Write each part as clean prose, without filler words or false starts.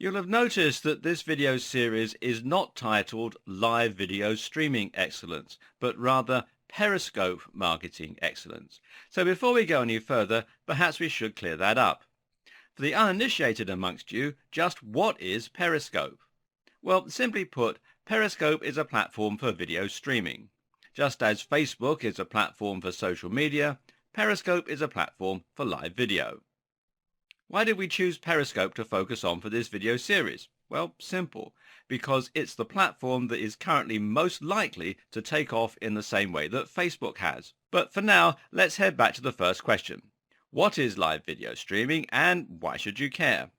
You'll have noticed that this video series is not titled Live Video Streaming Excellence, but rather Periscope Marketing Excellence. So before we go any further, perhaps we should clear that up. For the uninitiated amongst you, just what is Periscope? Well, simply put, Periscope is a platform for video streaming. Just as Facebook is a platform for social media, Periscope is a platform for live video. Why did we choose Periscope to focus on for this video series? Well, simple. Because it's the platform that is currently most likely to take off in the same way that Facebook has. But for now, let's head back to the first question. What is live video streaming and why should you care?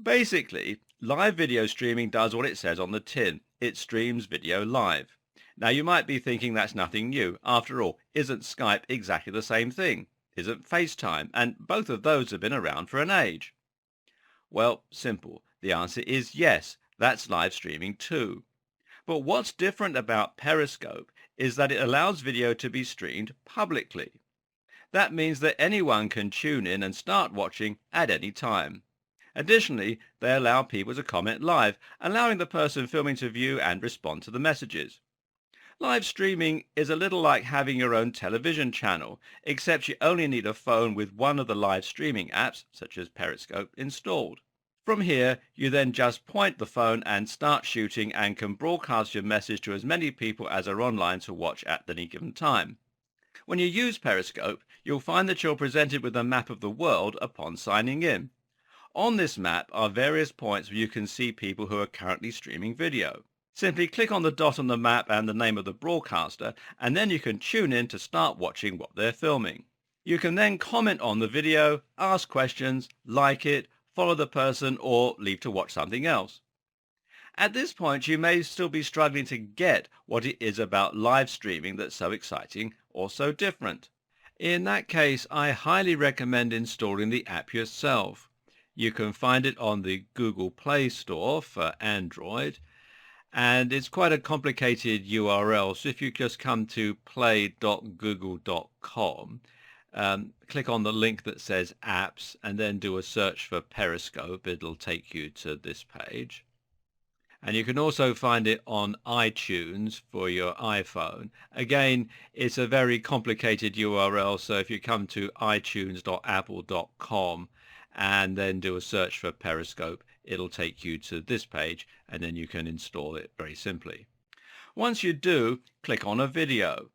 Basically, live video streaming does what it says on the tin. It streams video live. Now you might be thinking that's nothing new. After all, isn't Skype exactly the same thing? Isn't FaceTime? And both of those have been around for an age. Well, simple. The answer is yes, that's live streaming too. But what's different about Periscope is that it allows video to be streamed publicly. That means that anyone can tune in and start watching at any time. Additionally, they allow people to comment live, allowing the person filming to view and respond to the messages. Live streaming is a little like having your own television channel, except you only need a phone with one of the live streaming apps, such as Periscope, installed. From here, you then just point the phone and start shooting and can broadcast your message to as many people as are online to watch at any given time. When you use Periscope, you'll find that you're presented with a map of the world upon signing in. On this map are various points where you can see people who are currently streaming video. Simply click on the dot on the map and the name of the broadcaster, and then you can tune in to start watching what they're filming. You can then comment on the video, ask questions, like it, follow the person, or leave to watch something else. At this point, you may still be struggling to get what it is about live streaming that's so exciting or so different. In that case, I highly recommend installing the app yourself. You can find it on the Google Play Store for Android, and it's quite a complicated URL. So if you just come to play.google.com, click on the link that says apps and then do a search for Periscope, it'll take you to this page. And you can also find it on iTunes for your iPhone. Again, it's a very complicated URL, so if you come to itunes.apple.com and then do a search for Periscope, it'll take you to this page, and then you can install it very simply. Once you do, click on a video.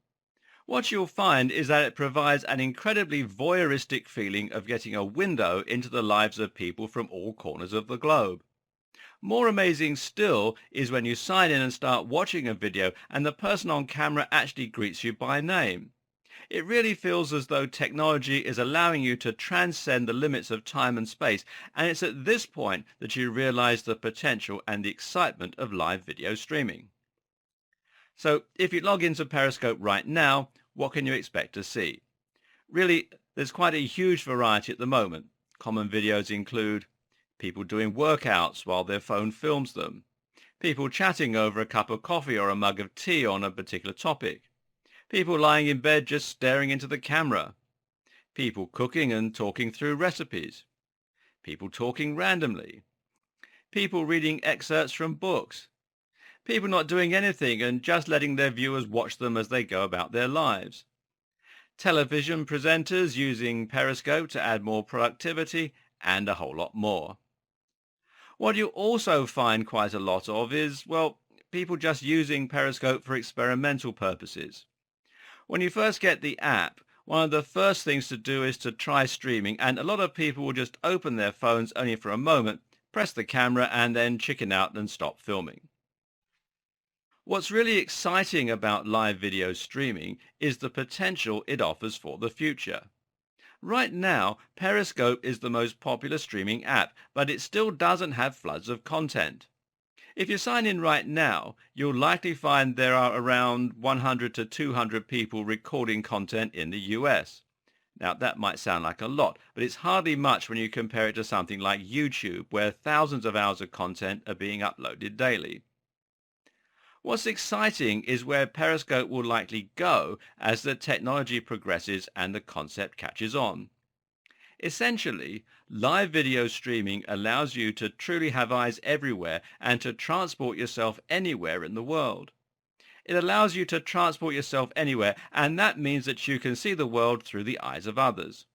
What you'll find is that it provides an incredibly voyeuristic feeling of getting a window into the lives of people from all corners of the globe. More amazing still is when you sign in and start watching a video and the person on camera actually greets you by name. It really feels as though technology is allowing you to transcend the limits of time and space, and it's at this point that you realize the potential and the excitement of live video streaming. So if you log into Periscope right now, what can you expect to see? Really, there's quite a huge variety at the moment. Common videos include people doing workouts while their phone films them, people chatting over a cup of coffee or a mug of tea on a particular topic, people lying in bed just staring into the camera, people cooking and talking through recipes, people talking randomly, people reading excerpts from books, people not doing anything and just letting their viewers watch them as they go about their lives, television presenters using Periscope to add more productivity, and a whole lot more. What you also find quite a lot of is, well, people just using Periscope for experimental purposes. When you first get the app, one of the first things to do is to try streaming, and a lot of people will just open their phones only for a moment, press the camera, and then chicken out and stop filming. What's really exciting about live video streaming is the potential it offers for the future. Right now, Periscope is the most popular streaming app, but it still doesn't have floods of content. If you sign in right now, you'll likely find there are around 100 to 200 people recording content in the US. Now, that might sound like a lot, but it's hardly much when you compare it to something like YouTube, where thousands of hours of content are being uploaded daily. What's exciting is where Periscope will likely go as the technology progresses and the concept catches on. Essentially, live video streaming allows you to truly have eyes everywhere and to transport yourself anywhere in the world. It allows you to transport yourself anywhere, and that means that you can see the world through the eyes of others.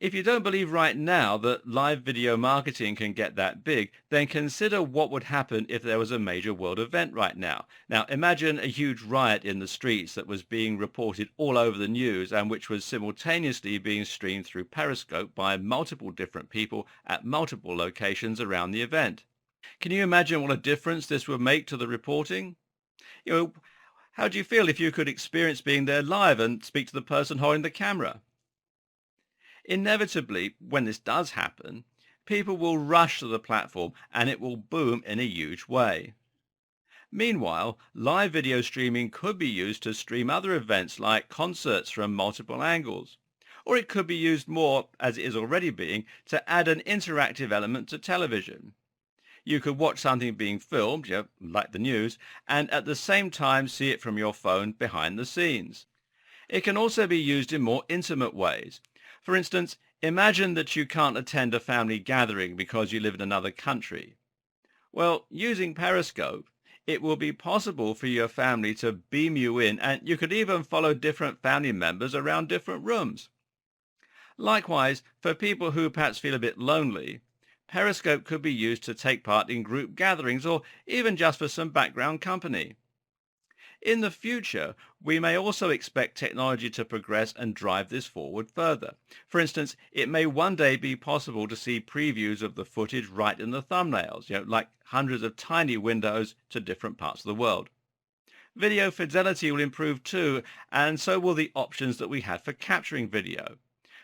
If you don't believe right now that live video marketing can get that big, then consider what would happen if there was a major world event right now. Now, imagine a huge riot in the streets that was being reported all over the news and which was simultaneously being streamed through Periscope by multiple different people at multiple locations around the event. Can you imagine what a difference this would make to the reporting? You know, how do you feel if you could experience being there live and speak to the person holding the camera? Inevitably, when this does happen, people will rush to the platform and it will boom in a huge way. Meanwhile, live video streaming could be used to stream other events like concerts from multiple angles. Or it could be used more, as it is already being, to add an interactive element to television. You could watch something being filmed, like the news, and at the same time see it from your phone behind the scenes. It can also be used in more intimate ways. For instance, imagine that you can't attend a family gathering because you live in another country. Well, using Periscope, it will be possible for your family to beam you in, and you could even follow different family members around different rooms. Likewise, for people who perhaps feel a bit lonely, Periscope could be used to take part in group gatherings or even just for some background company. In the future, we may also expect technology to progress and drive this forward further. For instance, it may one day be possible to see previews of the footage right in the thumbnails, like hundreds of tiny windows to different parts of the world. Video fidelity will improve too, and so will the options that we have for capturing video.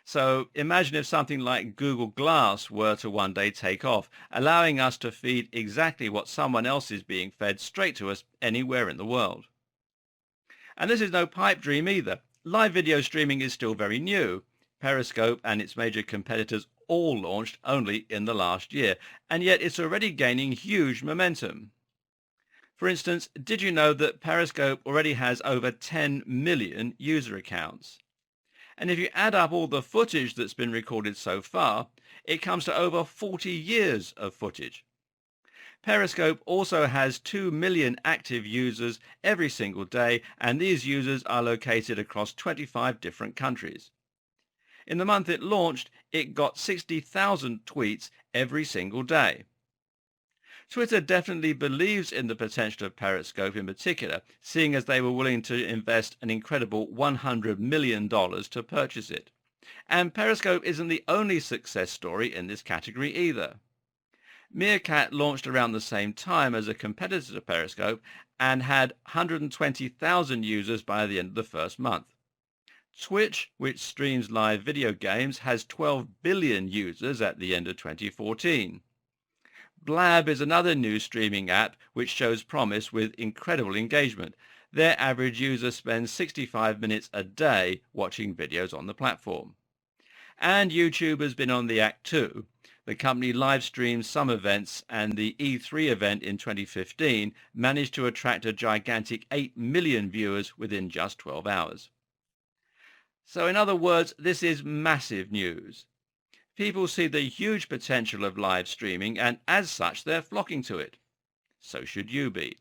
So imagine if something like Google Glass were to one day take off, allowing us to feed exactly what someone else is being fed straight to us anywhere in the world. And this is no pipe dream either. Live video streaming is still very new. Periscope and its major competitors all launched only in the last year, and yet it's already gaining huge momentum. For instance, did you know that Periscope already has over 10 million user accounts? And if you add up all the footage that's been recorded so far, it comes to over 40 years of footage. Periscope also has 2 million active users every single day, and these users are located across 25 different countries. In the month it launched, it got 60,000 tweets every single day. Twitter definitely believes in the potential of Periscope in particular, seeing as they were willing to invest an incredible $100 million to purchase it. And Periscope isn't the only success story in this category either. Meerkat launched around the same time as a competitor to Periscope and had 120,000 users by the end of the first month. Twitch, which streams live video games, has 12 billion users at the end of 2014. Blab is another new streaming app which shows promise with incredible engagement. Their average user spends 65 minutes a day watching videos on the platform. And YouTube has been on the act too. The company live streams some events, and the E3 event in 2015 managed to attract a gigantic 8 million viewers within just 12 hours. So in other words, this is massive news. People see the huge potential of live streaming, and as such they're flocking to it. So should you be.